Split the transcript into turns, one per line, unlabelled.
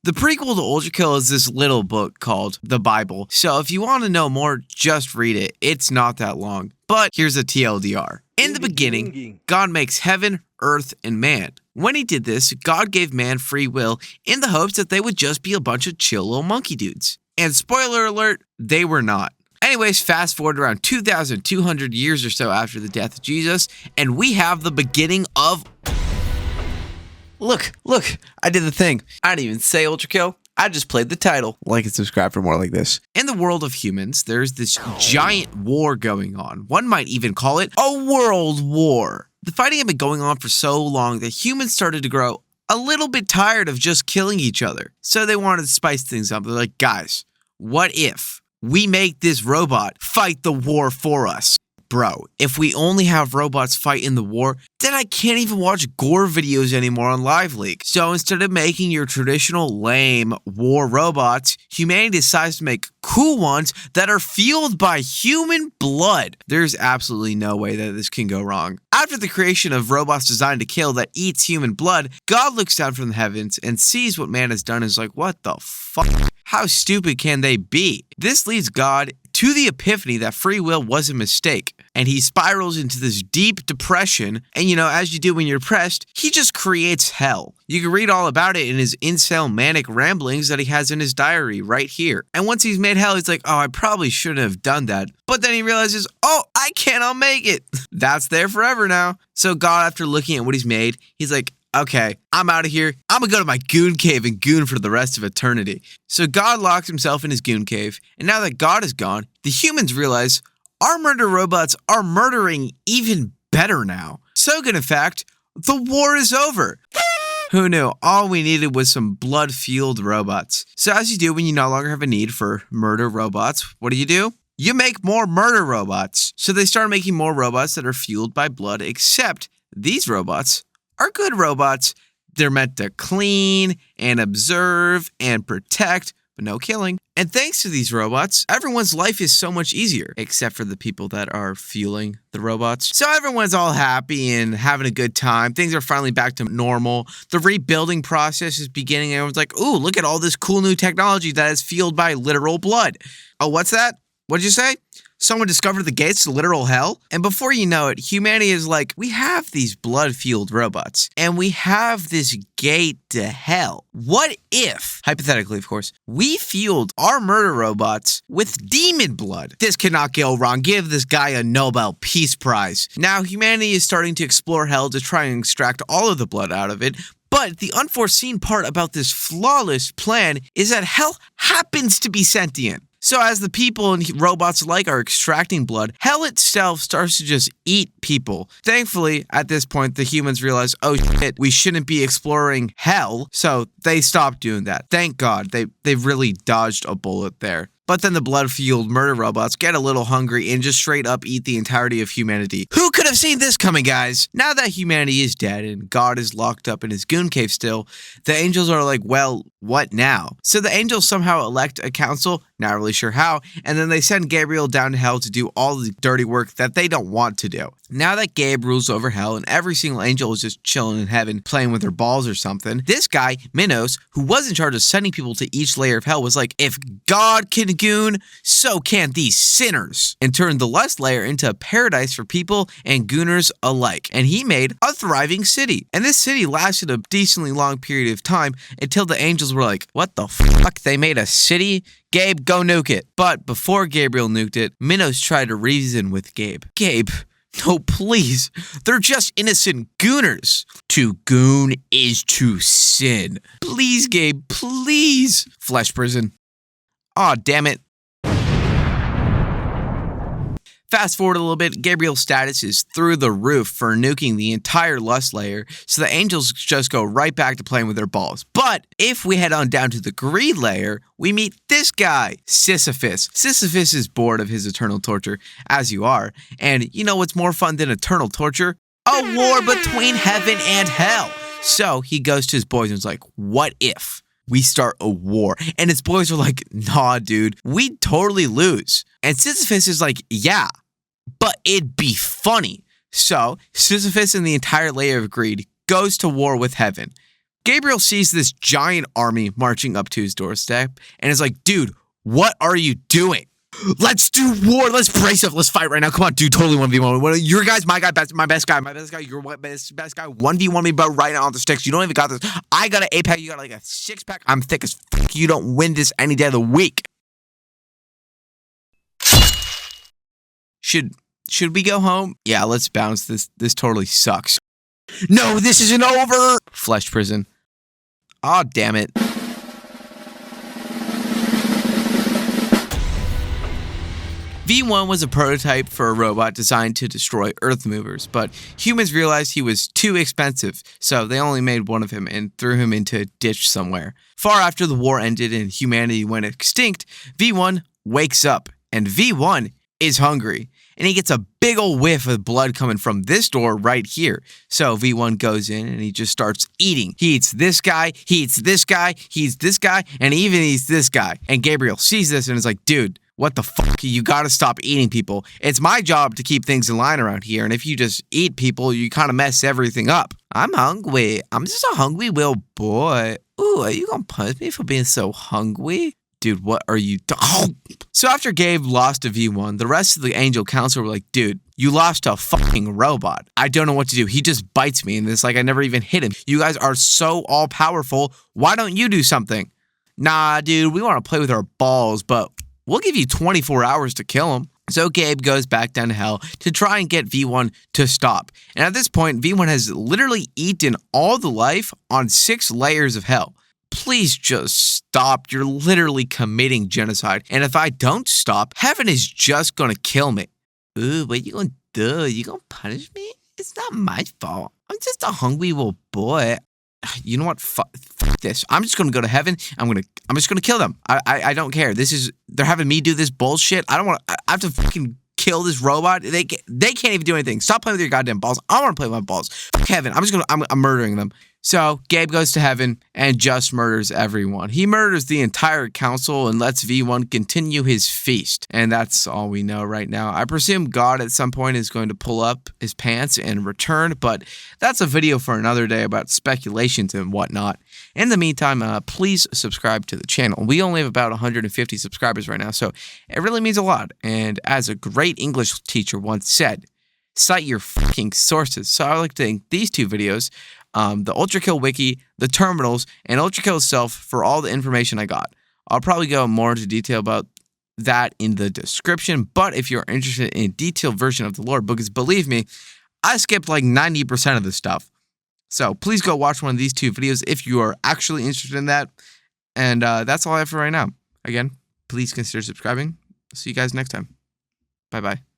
The prequel to Ultrakill is this little book called The Bible. So if you want to know more, just read it. It's not that long. But here's a TLDR. In the beginning, God makes heaven, earth, and man. When he did this, God gave man free will in the hopes that they would just be a bunch of chill little monkey dudes. And spoiler alert, they were not. Anyways, fast forward around 2,200 years or so after the death of Jesus, and we have the beginning of... Look, I did the thing. I didn't even say Ultrakill. I just played the title. Like and subscribe for more like this. In the world of humans, there's this giant war going on. One might even call it a world war. The fighting had been going on for so long that humans started to grow a little bit tired of just killing each other. So they wanted to spice things up. They're like, guys, what if we make this robot fight the war for us? Bro, if we only have robots fight in the war, then I can't even watch gore videos anymore on Live Leak. So instead of making your traditional lame war robots, humanity decides to make cool ones that are fueled by human blood. There's absolutely no way that this can go wrong. After the creation of robots designed to kill that eats human blood, God looks down from the heavens and sees what man has done and is like, what the fuck? How stupid can they be? This leads God to the epiphany that free will was a mistake. And he spirals into this deep depression. And as you do when you're depressed, he just creates hell. You can read all about it in his incel manic ramblings that he has in his diary right here. And once he's made hell, he's like, oh, I probably shouldn't have done that. But then he realizes, oh, I cannot make it. That's there forever now. So God, after looking at what he's made, he's like, okay, I'm out of here. I'm gonna go to my goon cave and goon for the rest of eternity. So God locks himself in his goon cave. And now that God is gone, the humans realize our murder robots are murdering even better now. So good, in fact, the war is over. Who knew? All we needed was some blood-fueled robots. So as you do when you no longer have a need for murder robots, what do? You make more murder robots. So they start making more robots that are fueled by blood, except these robots are good robots. They're meant to clean and observe and protect, but no killing. And thanks to these robots, everyone's life is so much easier, except for the people that are fueling the robots. So everyone's all happy and having a good time. Things are finally back to normal. The rebuilding process is beginning. Everyone's like, ooh, look at all this cool new technology that is fueled by literal blood. Oh, what's that? What'd you say? Someone discovered the gates to literal hell? And before you know it, humanity is like, we have these blood-fueled robots, and we have this gate to hell. What if, hypothetically of course, we fueled our murder robots with demon blood? This cannot go wrong. Give this guy a Nobel Peace Prize. Now, humanity is starting to explore hell to try and extract all of the blood out of it. But the unforeseen part about this flawless plan is that hell happens to be sentient. So as the people and robots alike are extracting blood, hell itself starts to just eat people. Thankfully, at this point, the humans realize, oh shit, we shouldn't be exploring hell. So they stopped doing that. Thank God. They really dodged a bullet there. But then the blood-fueled murder robots get a little hungry and just straight up eat the entirety of humanity. Who could have seen this coming, guys? Now that humanity is dead and God is locked up in his goon cave still, the angels are like, well, what now? So the angels somehow elect a council, not really sure how, and then they send Gabriel down to hell to do all the dirty work that they don't want to do. Now that Gabe rules over hell and every single angel is just chilling in heaven playing with their balls or something, this guy, Minos, who was in charge of sending people to each layer of hell, was like, if God can goon, so can these sinners, and turned the last layer into a paradise for people and gooners alike. And he made a thriving city. And this city lasted a decently long period of time until the angels were like, what the fuck? They made a city? Gabe, go nuke it. But before Gabriel nuked it, Minos tried to reason with Gabe. Gabe, no, please. They're just innocent gooners. To goon is to sin. Please, Gabe, please. Flesh prison. Aw, damn it. Fast forward a little bit, Gabriel's status is through the roof for nuking the entire lust layer, so the angels just go right back to playing with their balls. But if we head on down to the greed layer, we meet this guy, Sisyphus. Sisyphus is bored of his eternal torture, as you are, and you know what's more fun than eternal torture? A war between heaven and hell. So he goes to his boys and is like, what if we start a war? And his boys are like, nah, dude, we'd totally lose. And Sisyphus is like, yeah, but it'd be funny. So Sisyphus and the entire layer of greed goes to war with heaven. Gabriel sees this giant army marching up to his doorstep and is like, dude, what are you doing? Let's do war. Let's brace up. Let's fight right now. Come on, dude. Totally 1v1. Your guy's my guy, my best guy. Your best guy. 1v1 me, bro, right now on the sticks. You don't even got this. I got an 8-pack. You got like a 6-pack. I'm thick as fuck. You don't win this any day of the week. Should we go home? Yeah, let's bounce. This totally sucks. No, this isn't over. Flesh prison. Aw, damn it. V1 was a prototype for a robot designed to destroy Earth movers, but humans realized he was too expensive, so they only made one of him and threw him into a ditch somewhere. Far after the war ended and humanity went extinct, V1 wakes up, and V1 is hungry, and he gets a big ol' whiff of blood coming from this door right here. So V1 goes in and he just starts eating. He eats this guy, he eats this guy, he eats this guy, and he even eats this guy. And Gabriel sees this and is like, dude, what the fuck? You gotta stop eating people. It's my job to keep things in line around here, and if you just eat people, you kind of mess everything up. I'm hungry. I'm just a hungry little boy. Ooh, are you gonna punish me for being so hungry? Dude, what are you doing? So after Gabe lost to V1, the rest of the Angel Council were like, dude, you lost to a fucking robot. I don't know what to do. He just bites me, and it's like I never even hit him. You guys are so all-powerful. Why don't you do something? Nah, dude, we want to play with our balls, but we'll give you 24 hours to kill him. So Gabe goes back down to hell to try and get V1 to stop. And at this point, V1 has literally eaten all the life on 6 layers of hell. Please just stop. You're literally committing genocide. And if I don't stop, heaven is just gonna kill me. Ooh, what you gonna do? You gonna punish me? It's not my fault. I'm just a hungry little boy. You know what? Fuck this. I'm just gonna go to heaven. I'm just gonna kill them. I don't care. They're having me do this bullshit. I don't want to. I have to fucking kill this robot. They can't even do anything. Stop playing with your goddamn balls. I want to play with my balls. Fuck heaven. I'm murdering them. So Gabe goes to heaven and just murders everyone. He murders the entire council and lets V1 continue his feast. And that's all we know right now. I presume God at some point is going to pull up his pants and return, but that's a video for another day about speculations and whatnot. In the meantime, please subscribe to the channel. We only have about 150 subscribers right now, so it really means a lot. And as a great English teacher once said, cite your fucking sources. So I like to think these 2 videos, the Ultrakill wiki, the terminals, and Ultrakill itself for all the information I got. I'll probably go more into detail about that in the description, but if you're interested in a detailed version of the lore, because believe me, I skipped like 90% of the stuff. So please go watch one of these 2 videos if you are actually interested in that. And that's all I have for right now. Again, please consider subscribing. See you guys next time. Bye-bye.